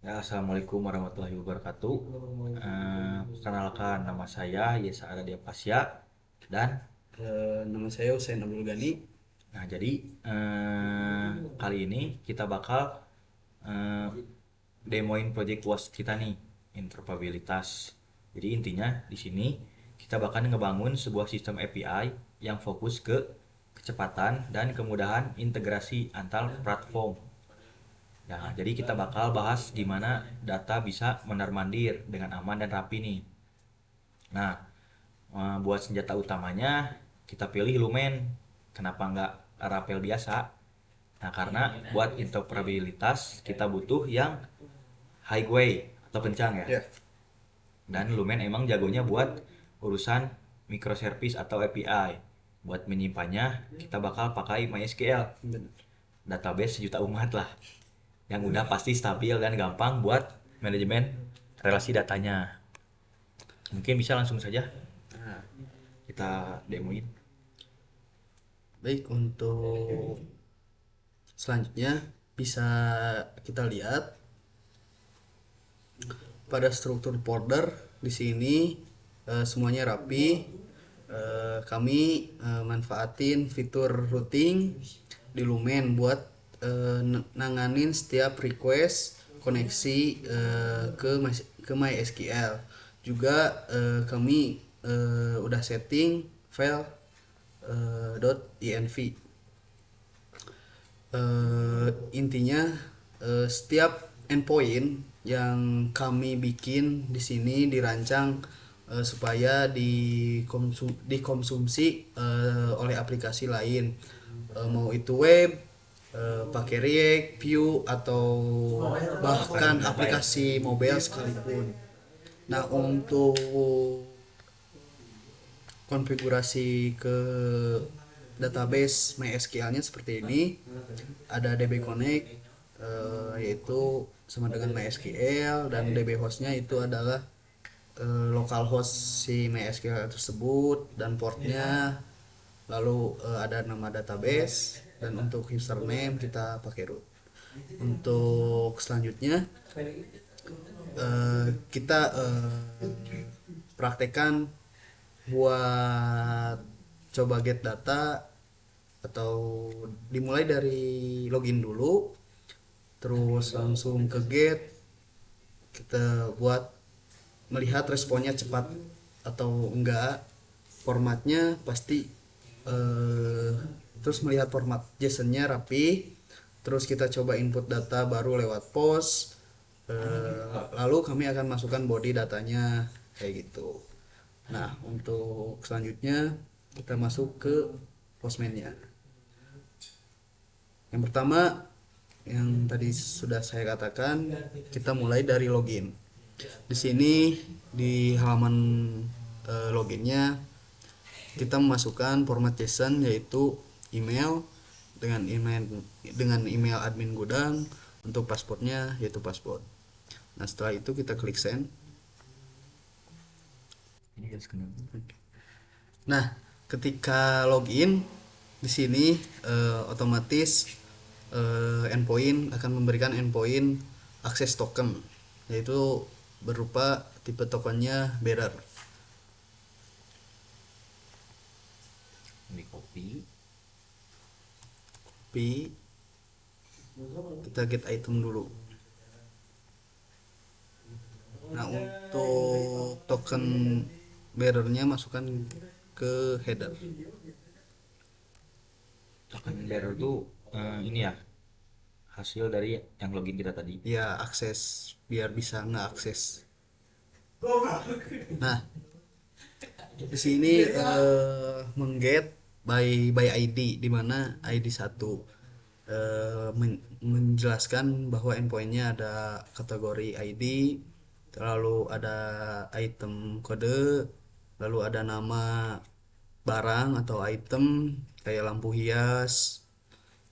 Ya, Assalamualaikum warahmatullahi wabarakatuh. Perkenalkan nama saya Yesa Aradia Pasya dan Nama saya Hussein Abdul Ghani. jadi kali ini kita bakal eh, demoin project UAS kita nih, interoperabilitas. Jadi intinya di sini kita bakal ngebangun sebuah sistem API yang fokus ke kecepatan dan kemudahan integrasi antar platform. Nah, jadi kita bakal bahas gimana data bisa mondar-mandir dengan aman dan rapi nih. Nah, buat senjata utamanya kita pilih Lumen. Kenapa nggak Rapel biasa? Nah, karena buat interoperabilitas kita butuh yang highway atau kencang ya. Ya, Dan Lumen emang jagonya buat urusan microservice atau API. Buat menyimpannya kita bakal pakai MySQL, benar. database sejuta umat lah. Yang udah pasti stabil dan gampang buat manajemen relasi datanya. Mungkin bisa langsung saja Nah, kita demoin. baik untuk selanjutnya bisa kita lihat pada struktur folder di sini semuanya rapi. Kami manfaatin fitur routing di Lumen buat nanganin setiap request koneksi ke MySQL. Juga kami udah setting file .env. Intinya setiap endpoint yang kami bikin di sini dirancang supaya dikonsumsi oleh aplikasi lain. Mau itu web, pakai React, Vue, atau bahkan aplikasi mobile sekalipun. Nah, untuk konfigurasi ke database MySQL-nya seperti ini. Ada DB Connect yaitu sama dengan MySQL, dan DB hostnya itu adalah localhost si MySQL tersebut dan portnya. Lalu ada nama database, dan untuk username kita pakai root. Untuk selanjutnya kita praktekkan buat coba get data, atau dimulai dari login dulu terus langsung ke get. Kita buat melihat responnya cepat atau enggak, formatnya pasti eh, terus melihat format JSON-nya rapi. Terus kita coba input data baru lewat post. Lalu kami akan masukkan body datanya kayak gitu. Nah, untuk selanjutnya kita masuk ke postman-nya. Yang pertama, yang tadi sudah saya katakan, kita mulai dari login. Di sini di halaman loginnya kita memasukkan format JSON, yaitu email dengan email admin gudang. Untuk passwordnya yaitu password. Nah, setelah itu kita klik send. Ini harus kenal. Nah, ketika login di sini otomatis endpoint akan memberikan endpoint akses token, yaitu berupa tipe tokennya bearer. Di copy. Tapi kita get item dulu. Nah, untuk token bearernya masukkan ke header. Token bearer tuh ini ya hasil dari yang login kita tadi. Ya, akses biar bisa ngeakses. Nah, di sini mengget by ID, di mana ID 1 menjelaskan bahwa endpointnya ada kategori ID, lalu ada item kode, lalu ada nama barang atau item kayak lampu hias,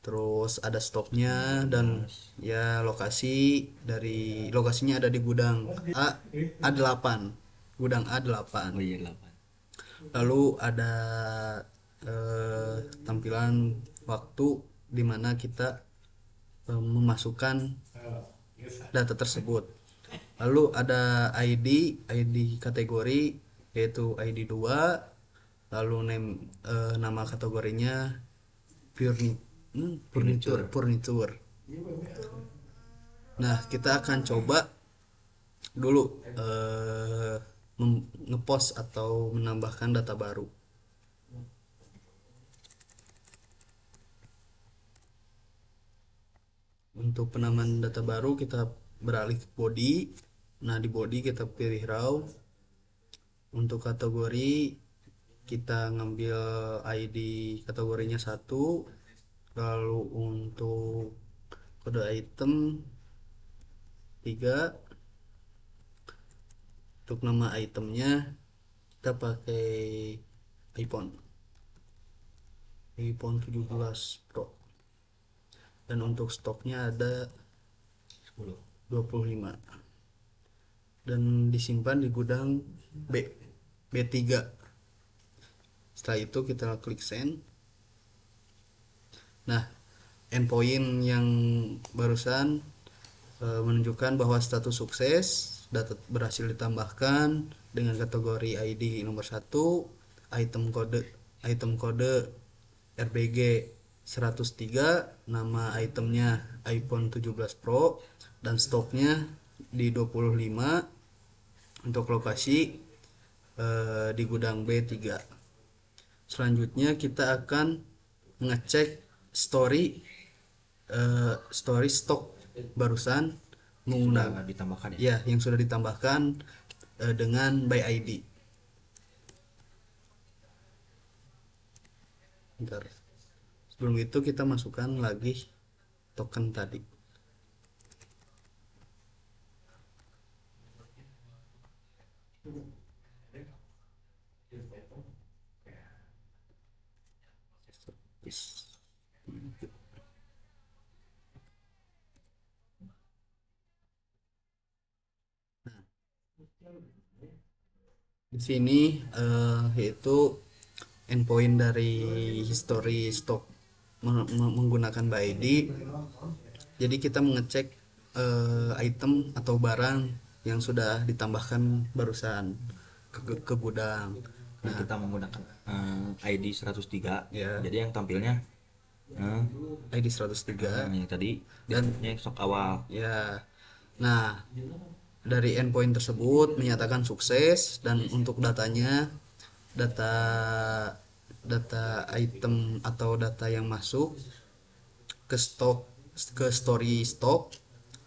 terus ada stoknya, dan ya lokasinya ada di gudang A8, gudang A8. Oh iya 8. Lalu ada tampilan waktu di mana kita memasukkan data tersebut. Lalu ada ID kategori yaitu ID 2, lalu nama kategorinya furniture. Nah, kita akan coba dulu ngepost atau menambahkan data baru. Untuk penambahan data baru kita beralih ke body. Nah, di body kita pilih raw. Untuk kategori kita ngambil ID kategorinya 1. Lalu untuk kode item 3. Untuk nama itemnya kita pakai iPhone 17 Pro. Dan untuk stoknya ada 25 dan disimpan di gudang B3. Setelah itu kita klik send. Nah, endpoint yang barusan menunjukkan bahwa status sukses, data berhasil ditambahkan dengan kategori ID nomor 1, item kode RBG 103, nama itemnya iPhone 17 Pro, dan stoknya di 25. Untuk lokasi di gudang B3. Selanjutnya kita akan ngecek story stok barusan menggunakan ditambahkan ya yang sudah ditambahkan dengan by ID. Bentar. Sebelum itu kita masukkan lagi token tadi. Di sini yaitu endpoint dari history stock menggunakan by ID. Jadi kita mengecek item atau barang yang sudah ditambahkan barusan ke gudang. Nah, kita menggunakan ID 103 ya. Jadi yang tampilnya ID 103 yang tadi dan yang stok awal ya. Nah, dari endpoint tersebut menyatakan sukses, dan untuk datanya data item atau data yang masuk ke story stock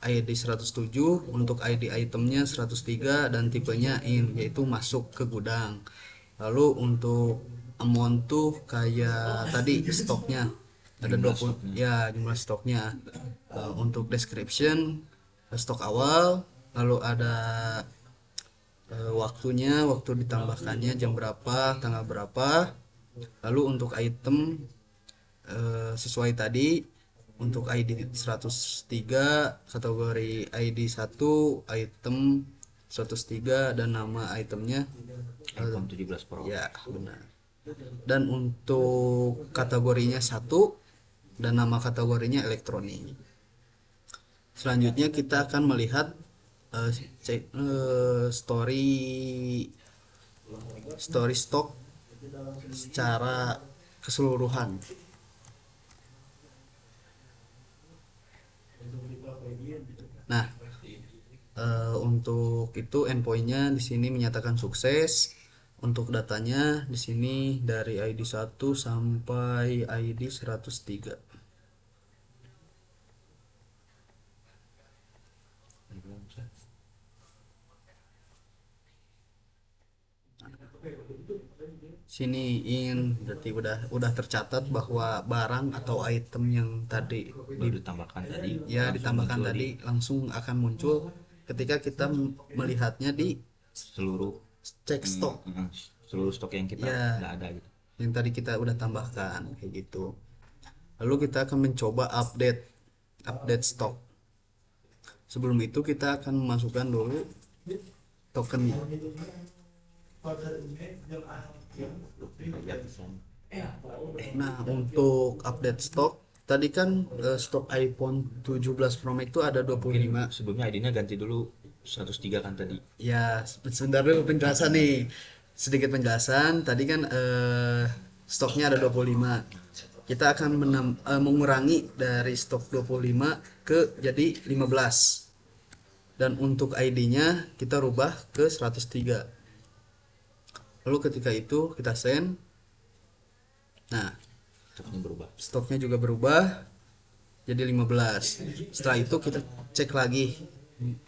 ID 107, untuk ID itemnya 103 dan tipenya in, yaitu masuk ke gudang. Lalu untuk amount tuh kayak tadi stoknya ada 20 ya, jumlah stoknya. Untuk description stok awal, lalu ada waktu ditambahkannya jam berapa, tanggal berapa. Lalu untuk item sesuai tadi, untuk ID 103 kategori ID 1 item 103 dan nama itemnya iPhone 17 Pro. Ya, benar. Dan untuk kategorinya 1 dan nama kategorinya elektronik. Selanjutnya kita akan melihat story stock secara keseluruhan. Nah, untuk itu endpointnya di sini menyatakan sukses. Untuk datanya di sini dari ID 1 sampai ID 103. Sini berarti udah tercatat bahwa barang atau item yang tadi ditambahkan tadi ditambahkan tadi langsung akan muncul ketika kita melihatnya di seluruh cek stok seluruh stok yang kita udah ada gitu, yang tadi kita udah tambahkan kayak gitu. Lalu kita akan mencoba update stok. Sebelum itu kita akan memasukkan dulu tokennya. Nah, untuk update stok tadi kan stok iPhone 17 Pro Max itu ada Mungkin 25. sebelumnya ID-nya ganti dulu 103 kan tadi. Ya, sebentar dulu penjelasan nih. Sedikit penjelasan. Tadi kan stoknya ada 25. Kita akan mengurangi dari stok 25 ke jadi 15. Dan untuk ID-nya kita rubah ke 103. Lalu ketika itu kita send. Nah, Stoknya berubah. stoknya juga berubah jadi 15. Setelah itu kita cek lagi,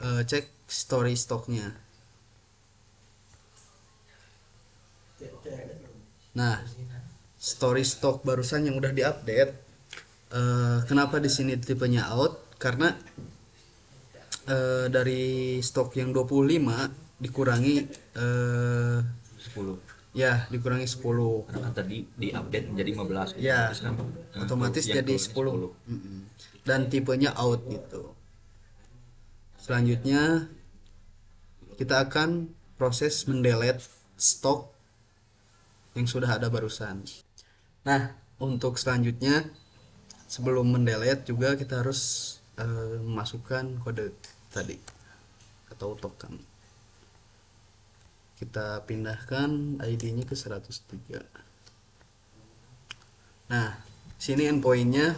cek story stoknya. Nah, story stok barusan yang udah diupdate, kenapa di sini tipenya out? Karena dari stok yang 25 dikurangi, 10. ya dikurangi 10. Karena kan tadi di-update menjadi 15. Ya, Otomatis kan otomatis yang jadi keluarnya 10. Mm-mm. Dan tipenya out gitu. Selanjutnya kita akan proses mendelete stok yang sudah ada barusan. Nah, untuk selanjutnya sebelum mendelete juga kita harus memasukkan kode tadi atau token. Kita pindahkan ID-nya ke 103. Nah, sini endpointnya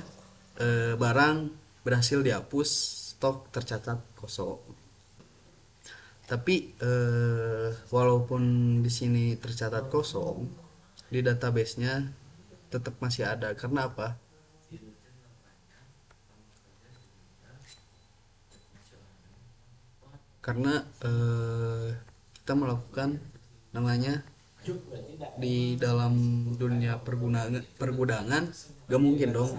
barang berhasil dihapus, stok tercatat kosong. Tapi walaupun di sini tercatat kosong, di database-nya tetap masih ada. Karena apa? Karena kita melakukan namanya di dalam dunia pergudangan gak mungkin dong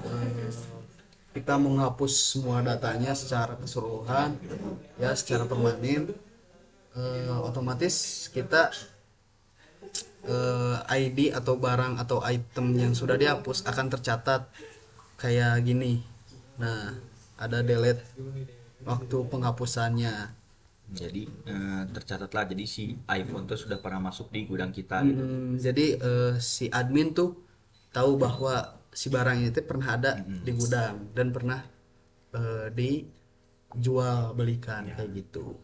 kita menghapus semua datanya secara keseluruhan ya secara permanen. Otomatis kita ID atau barang atau item yang sudah dihapus akan tercatat kayak gini. Nah, ada delete waktu penghapusannya. Jadi tercatatlah, jadi si iPhone itu sudah pernah masuk di gudang kita gitu. Jadi si admin tuh tahu bahwa si barang itu pernah ada di gudang dan pernah dijual belikan kayak gitu.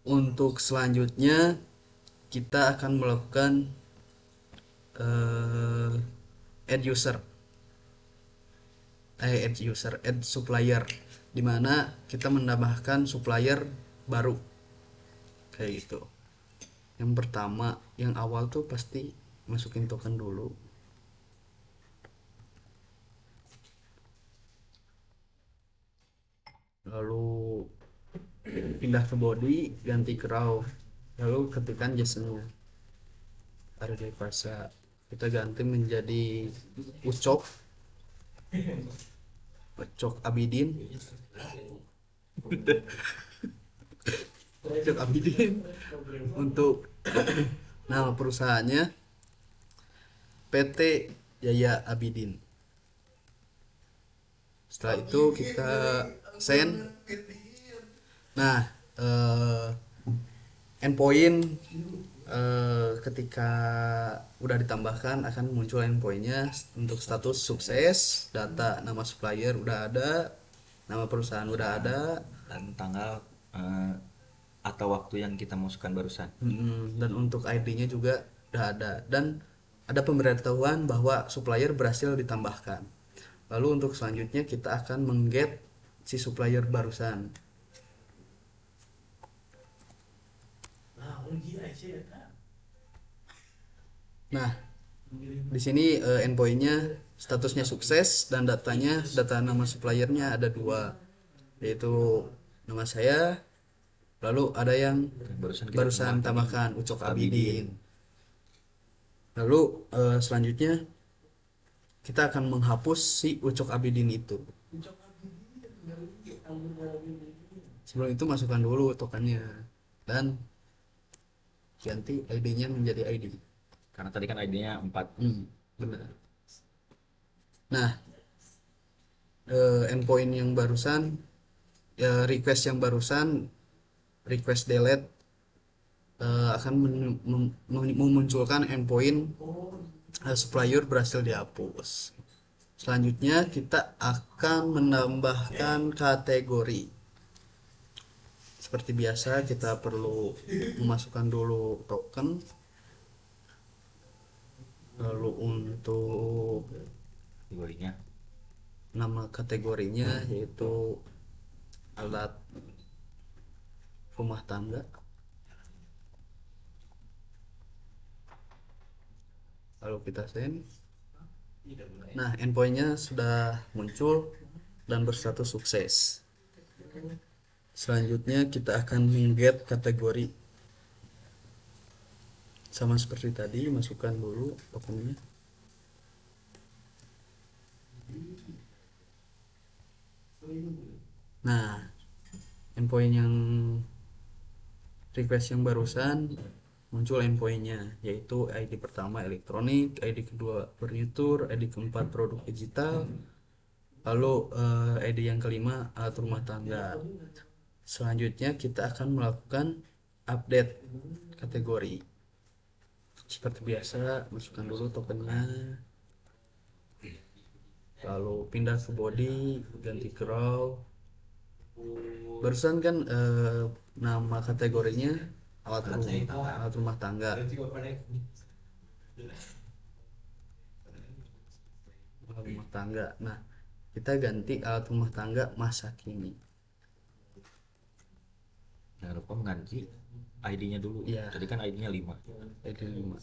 Untuk selanjutnya kita akan melakukan add supplier, di mana kita menambahkan supplier baru kayak gitu. Yang pertama, yang awal tuh pasti masukin token dulu. Lalu pindah ke body, ganti ke raw. Lalu ketikkan JSON-nya. Harga pasca kita ganti menjadi ucok Abidin. Ucok Abidin. Untuk nama perusahaannya PT Jaya Abidin. Setelah itu kita send. Nah, endpoint ketika udah ditambahkan akan muncul endpointnya untuk status sukses, data nama supplier udah ada, nama perusahaan udah ada, Dan tanggal atau waktu yang kita masukkan barusan. dan untuk ID-nya juga udah ada, dan ada pemberitahuan bahwa supplier berhasil ditambahkan. Lalu untuk selanjutnya kita akan mengget si supplier barusan. Nah, di sini endpointnya statusnya sukses dan data nama suppliernya ada dua, yaitu nama saya, lalu ada yang barusan tambahkan Ucok Abidin. Lalu selanjutnya kita akan menghapus si Ucok Abidin itu. Sebelum itu masukkan dulu tokennya dan ganti ID-nya menjadi ID. Karena tadi kan ID-nya 4. Benar. Nah, endpoint yang barusan, request yang barusan, request delete akan memunculkan endpoint supplier berhasil dihapus. Selanjutnya kita akan menambahkan kategori. Seperti biasa kita perlu memasukkan dulu token. Lalu untuk kategorinya. nama kategorinya yaitu alat rumah tangga. Lalu kita send. Nah, endpointnya sudah muncul dan berstatus sukses. Selanjutnya kita akan mengget kategori. Sama seperti tadi, masukkan dulu tokennya. Nah, endpoint yang request yang barusan muncul endpointnya, yaitu ID pertama elektronik, ID kedua furnitur, ID keempat produk digital, lalu ID yang kelima alat rumah tangga. Selanjutnya kita akan melakukan update kategori. Seperti biasa, masukkan dulu tokennya, lalu pindah ke body, ganti ke raw. Barusan kan nama kategorinya alat rumah tangga. Alat rumah tangga. Nah, kita ganti alat rumah tangga masa kini. Jangan lupa mengganti ID-nya dulu. Iya. Tadi kan ID-nya 5. ID 5.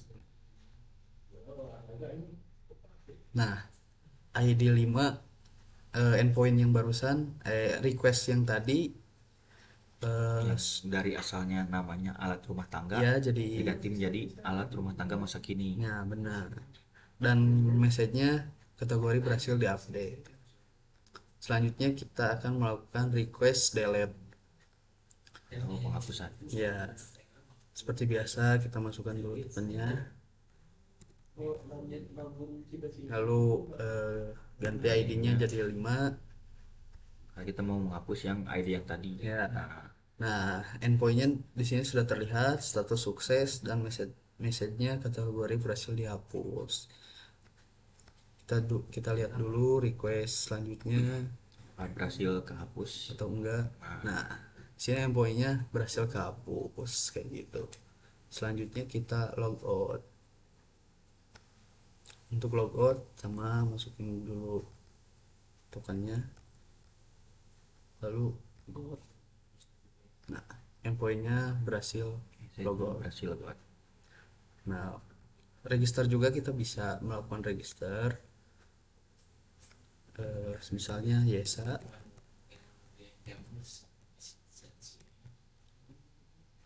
Nah, ID 5 endpoint yang barusan request yang tadi Dari asalnya namanya alat rumah tangga ya jadi diganti menjadi alat rumah tangga masa kini. ya benar. Dan message-nya kategori berhasil diupdate. Selanjutnya kita akan melakukan request delete. Atau penghapusan. Ya, seperti biasa kita masukkan dulu tokennya. Lalu ganti ID-nya jadi 5. Karena kita mau menghapus yang ID yang tadi. Ya. Nah, endpoint-nya di sini sudah terlihat status sukses dan message-nya kategori berhasil dihapus. Kita lihat dulu request selanjutnya Berhasil kehapus atau enggak. Nah, sini endpoint-nya berhasil kehapus kayak gitu. Selanjutnya kita logout. Untuk logout sama masukin dulu tokennya, lalu logout. Nah, endpointnya berhasil logout. berhasil logout. Nah, register juga kita bisa melakukan register. Misalnya Yesa,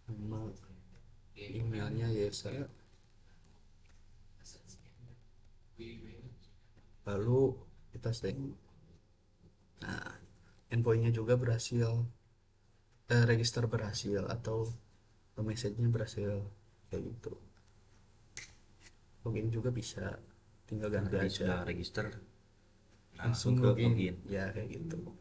nama emailnya Yesa, lalu kita send. Nah, endpointnya juga berhasil, register berhasil atau message-nya berhasil kayak gitu. Login juga bisa, tinggal ganti Tadi aja. sudah register, Langsung ke login. Ya kayak gitu.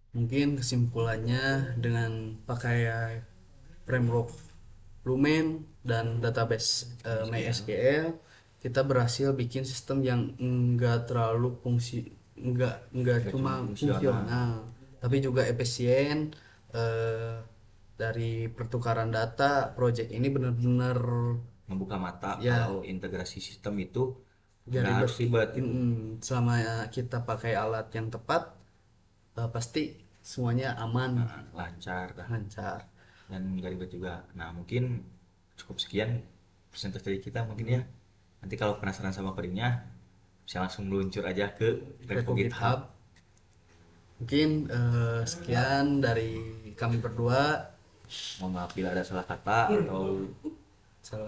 Mungkin kesimpulannya dengan pakai framework Lumen dan database MySQL kita berhasil bikin sistem yang enggak terlalu enggak cuma fungsional tapi juga efisien. Dari pertukaran data project ini benar-benar Membuka mata ya, kalau integrasi sistem itu jadi nggak harus ribet. selama kita pakai alat yang tepat pasti semuanya aman, Lancar lancar. dan nggak ribet juga. Nah, mungkin cukup sekian presentasi dari kita mungkin ya. Nanti kalau penasaran sama codingnya bisa langsung meluncur aja ke repo GitHub. Mungkin sekian dari kami berdua. Mohon maaf bila ada salah kata atau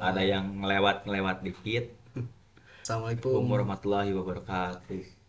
ada yang ngelewat dikit. Assalamualaikum Warahmatullahi wabarakatuh.